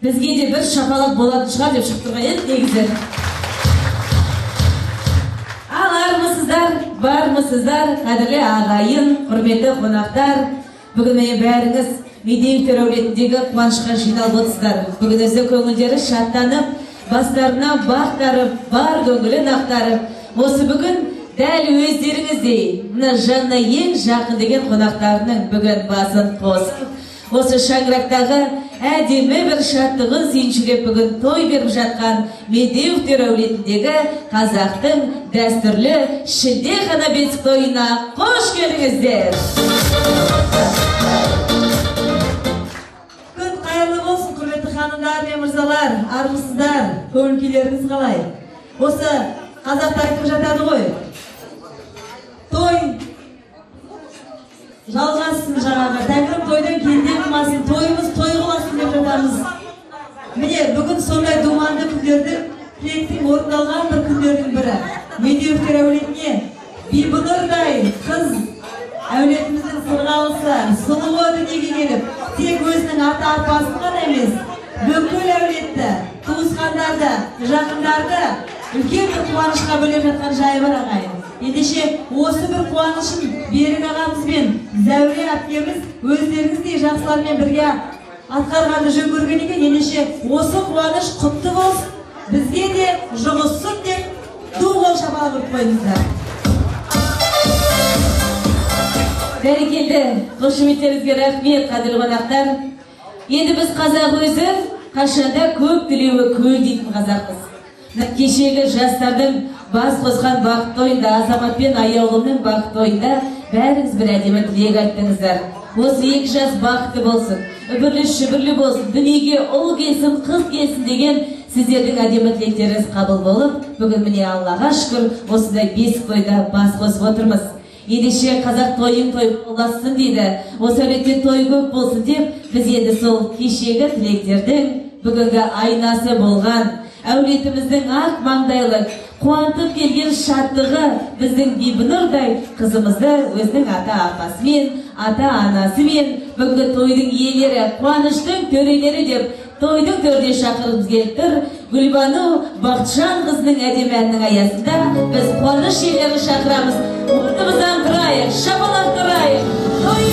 Бізге де бір шапалақ болатын шығар деп шығып тұрған еді негізі. Бармысыздар, қадірлі ағайын, құрметті қонақтар. Бүгін міне бәріңіз Медеевтер әулетіндегі қуанышқа жиналып отырсыздар. Бүгін өзі көңілдері шаттанып, бастарына бақтарып, бар көңілін ақтарып, осы бүгін дәл өздеріңіздей, мына жанына ең жақын деген қонақтарының бүгін басын қосып, осы шаңырақтағы әдемі бір шаттығын сүйіншілеп бүгін той беріп жатқан Медеевтер әулетіндегі қазақтың дәстүрлі шілдехана бесік тойына қош келдіңіздер. Күн қайырлы болсын, құрметті ханымдар мен мырзалар, армысыздар, көңіл-күйлеріңіз қалай? Осы қазақта айтып жатады ғой. Той жалғасын жаңағы, тәңірім тойдан келден қылмасын, тойымыз той қыласын деп жатамыз. Міне, бүгін сондай думанды күндердің, тілектің орындалған бір күндердің бірі. Медеевтер әулетіне Бибінұрдай қыз әулетіміздің сырғалысы, сұлуы дүниеге келіп, тек өзінің ата-апасын ғана емес, бүкіл әулетті, туысқандарды, жақындарды үлкен бір қуанышқа бөлеп жатқан жайы бар ағайын. Ендеше осы бір қуанышын Берік ағамыз бен Зәуре әпкеміз өздеріңіздей жақсылармен бірге атқарғанды жөн көрген екен. Ендеше осы қуаныш құтты болсын, бізге де жұғыссын деп ду қол шапалақ ұрып қойыңыздар. Бәрекелді, қошеметтеріңізге рахмет, қадірлі қонақтар. Енді біз қазақ өзі қашанда көп тілеуі көл дейтін қазақпыз. Кешегі жастардың бас қосқан бақыт тойында, Азамат пен Аяулымның бақыт тойында бәріңіз бір әдемі тілек айттыңыздар. Осы екі жас бақытты болсын, үбірлі шүбірлі болсын, дүниеге ұл келсін, қыз келсін деген сіздердің әдемі тілектеріңіз қабыл болып, бүгін міне Аллаға шүкір осындай бесік тойда бас қосып отырмыз. Ендеше қазақ тойын той боласын дейді, осы әулетте той көп болсын деп, біз енді сол кешегі тілектердің бүгінгі айнасы болған әулетіміздің ақ маңдайлы қуантып келген шаттығы біздің Бибінұрдай қызымызды өзінің ата-апасымен, ата-анасымен бүгінгі тойдың иелері, қуаныштың төрелері деп тойдың төріне шақырып келіп тұр. Гүлбану Бақытжан қызының әдемі әнінің аясында біз қуаныш иелерін шақырамыз. Орнымыздан тұрайық, шапалақ тұрайық. Той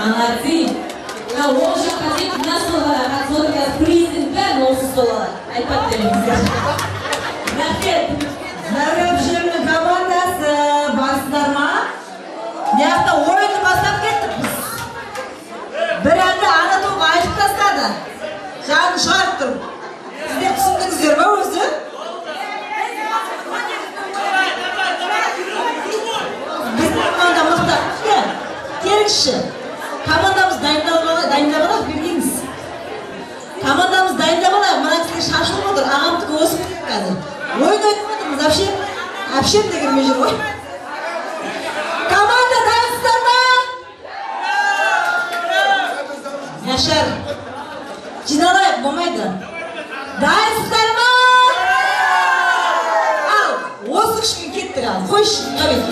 Молодцы! А вот же хотите нас только президент носит стола. Ай поддержите. Рахмет. Зарገብшемнің командасы басындар ма? Неақта ойынды бастап кеттік біз. Bir әнді ана топ айтып тастады. Жанын шығарып тұр. Сіздер түсіндіңіздер ма өзі? Біздің команда мықты. Келіңізші. Командамыз дайындап бермейміз. Командамыз дайындап алайық. Мына кісілер шашылып отыр. Ағамдікі осы кетіп қазір. Ойын айтып отырмыз. Әпшем де кірмей жүр ғой. Команда дайынсыздар ма? Яшар. Жиналайық, болмайды. Дайынсыздар ма? Ал, осы күшке кеттік ал. Қойшы, қабет.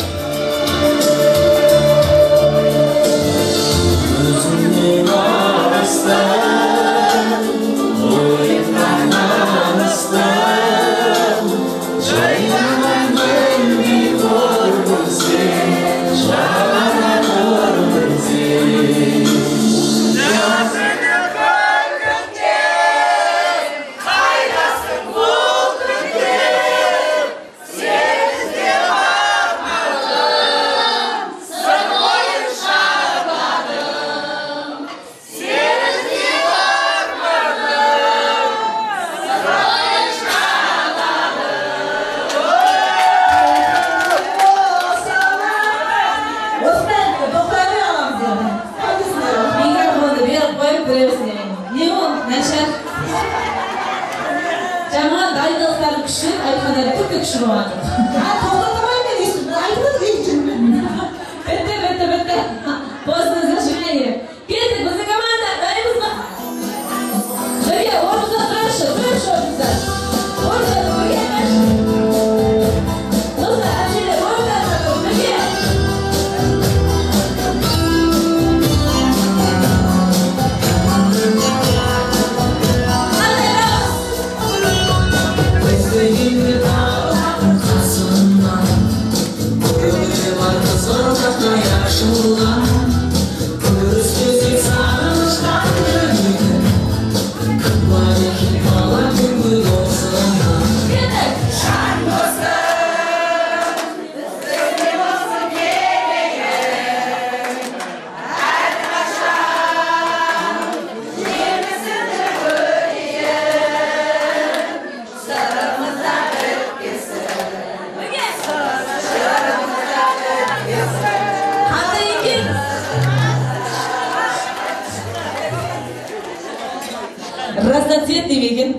Разноцветный веген.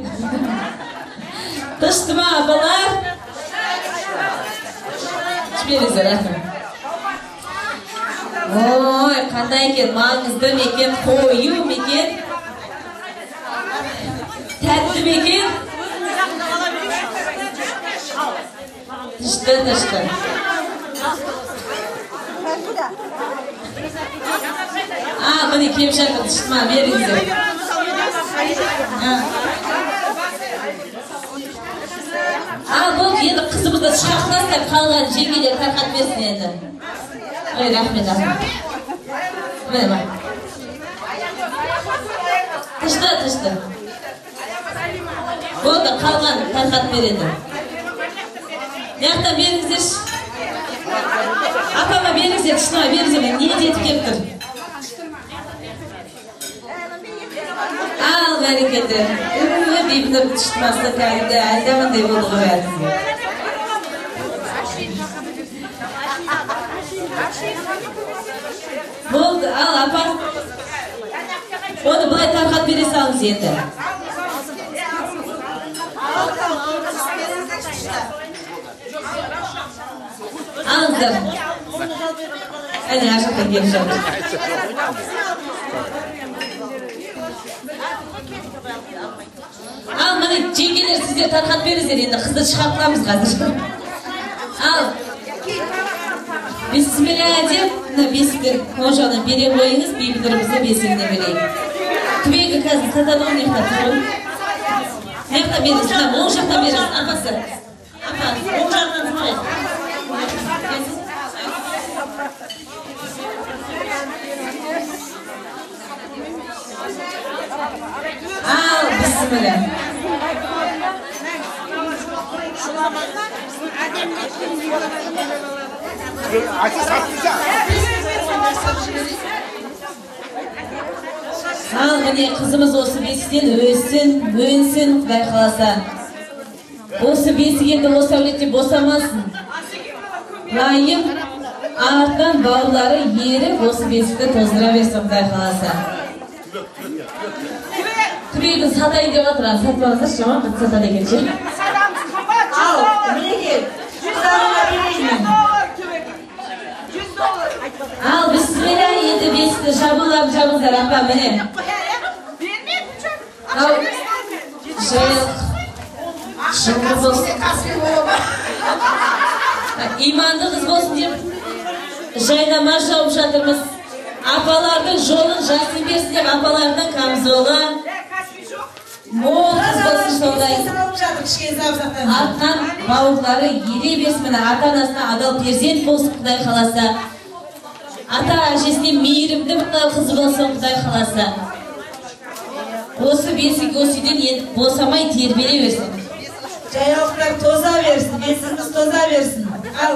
Тышты ма апалар? Ішпеңіздер, рахмет. Ой, қандай екен, маңызды мекен, қою мекен. Тәтті мекен. Тышты. Міне кеп жатыр, тышты ма, беріңіздер. Бұл енді қызымызды шақырасыздар, қалған жеңгелер тарқат берсін енді. Ой, рахмет. Міне ма. Тышты. Болды, қалған тарқат береді. Яқтан беріңіздер. Апама беріңіздер, тышына беріңіздер, не жетіп кеп тұр. Al bereketi. Birbirine tutuşmazsa kaydı. Aydaman da bulduğu versin. Oldu. Al apa. Onu bulay tarhat biri salmış yeter. Alındır. Hadi aşağıda geleceğim. Al Ал жеңгелер сіздер тарқатып беріңіздер, енді қызды шығарып қыламыз қазір. Ал бисмилля деп мына бесікті оң жағынан бере қойыңыз, бейбітірімізді бесігіне берейік. Түбегі қазір сатады ғой, мектап тұр. Мектап беріңіз, оң жақтан беріңіз, апасы. Апа, оң жағынан тұрайық. Ал, бисмилля. Ал, міне қызымыз осы бесіктен өссін, Құдай қаласа. Осы бесік енді осы әулетте босамасын. Лайым, артынан бауырлары еріп, осы бесікті тоздыра берсін, Құдай қаласа. Түбегі сатайын деп жатыр, сатпаңыздар, шама бұт сатады екен ше. Ал, мінеке, 100 долларға берейін. Ал, бисмилля, енді бесікті жабыңыздар, апа, міне. Ал, жылғы болсын. Иманды қыз болсын деп, жайнама жауып жатырмыз. Апалардың жолын жасын берсін деп, апалардың камзолы. Мол қыз болсын сондай. Артынан бауырлары ере берсін, ата-анасына адал перзент болсын, Құдай қаласа. Ата-әжесіне мейірімді мақтал қызы болсын, Құдай қаласа. Осы бесік өсіден енді босамай тербеле берсін. Жайалықтар тоза берсін, бесігіміз тоза берсін. Ал,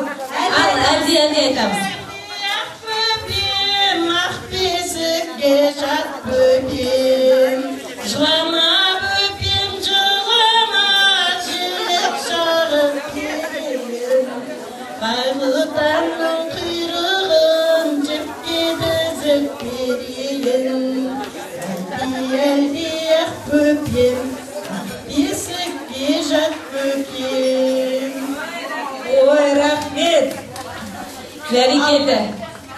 әлде айтамыз. Ақ бесікке жат бөпем, жылама бөпем, жылама, желек жағып келем. Байлытанның құйрығын жіпке дізіп берейін. Әлде ақ бөпем, ақ бесікке жат бөпем. ой, рахмет. Бәрекелді.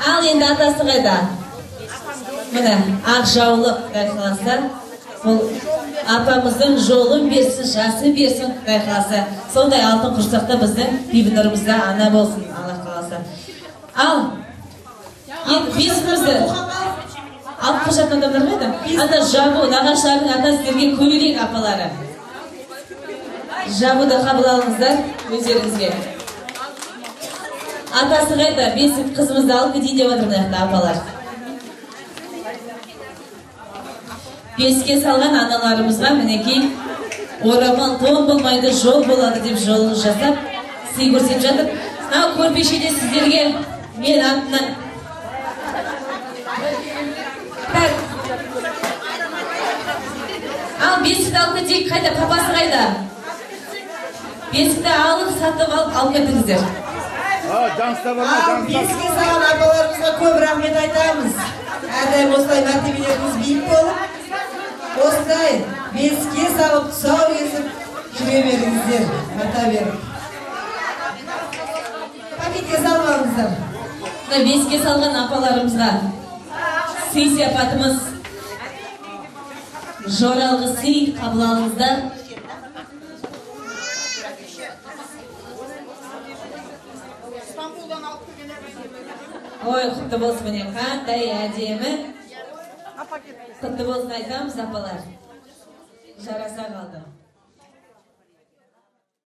Ал енді атасы қайда? Міне, ақ жаулық, Құдай қаласа. Бұл апамыздың жолын берсін, жасы берсін, Құдай қаласа. Сондай алтын құрсақта біздің бейбітнұрымызда ана болсын, Аллах қаласа. Ал, енді бесігімізді алып қашатын адамдар қайда? Ата жабу, нағашылардың ата сіздерге көйлек апалары. Жабуды қабыл алыңыздар өздеріңізге. Атасы қайда, бесік қызымызды алып кетейін деп отырмын, апалар. Бесікке салған аналарымызға мінекей орамал тон болмайды, жол болады деп жолын жасап, сый көрсетіп жатыр. Ал көрпешеде сіздерге мен атынан. Ал бесікті алып кетейік, қайда, папасы қайда? Бесікті алып, сатып алып кетіңіздер. Бесікке салған апаларымызға көп рахмет айтамыз. Әрдайым осылай мәртебелеріңіз биік болып, осылай бесікке салып, тұсау кесіп жүре беріңіздер, ата беріп. Пакетке салмаңыздар. Бесікке салған апаларымызға сый сияпатымыз, жоралғы сый қабыл алыңыздар. Ой, құтты болсын, міне қандай әдемі. Құтты болсын айтамыз, апалар. Жараса қалды.